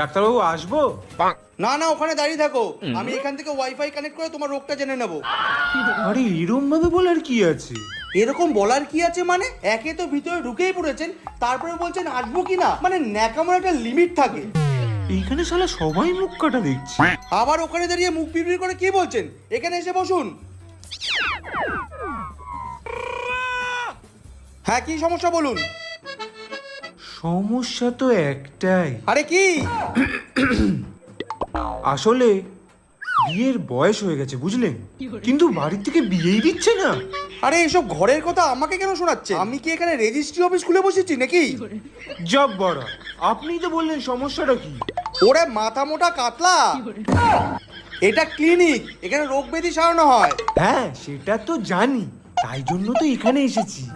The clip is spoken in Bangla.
ডাক্তারবাবু আসবো? না না, ওখানে দাঁড়িয়ে থাকো, আমি এখান থেকে ওয়াইফাই কানেক্ট করে তোমার রোগটা জেনে নেব। আরে এরম ভাবে বলার কি আছে? এরকম বলার কি আছে মানে? একে তো ভিতরে ঢুকেই পড়েছেন, তারপরে বলছেন আসবো কি না? মানে ন্যাকামোর একটা লিমিট থাকে। এইখানে শালা সবাই মুখ কাটা দেখছি। আবার ওখানে দাঁড়িয়ে মুখ বিড়বিড় করে কি বলছেন? এখানে এসে বসুন। হ্যাঁ, কি সমস্যা বলুন। সমস্যা তো একটাই, আরে কি? আসলে বিয়ের বয়স হয়ে গেছে বুঝলেন, কিন্তু বাড়ির থেকে বিয়েই দিচ্ছে না। আরে এসব ঘরের কথা আমাকে কেন শোনাচ্ছে? আমি কি এখানে রেজিস্ট্রি অফিস খুলে বসেছি নাকি? জব বড়, আপনিই তো বললেন সমস্যাটা কি। ওরে মাথা মোটা কাতলা, এটা ক্লিনিক, এখানে রোগ ব্যাধি সারানো হয়। হ্যাঁ সেটা তো জানি, তাই জন্য তো এখানে এসেছি।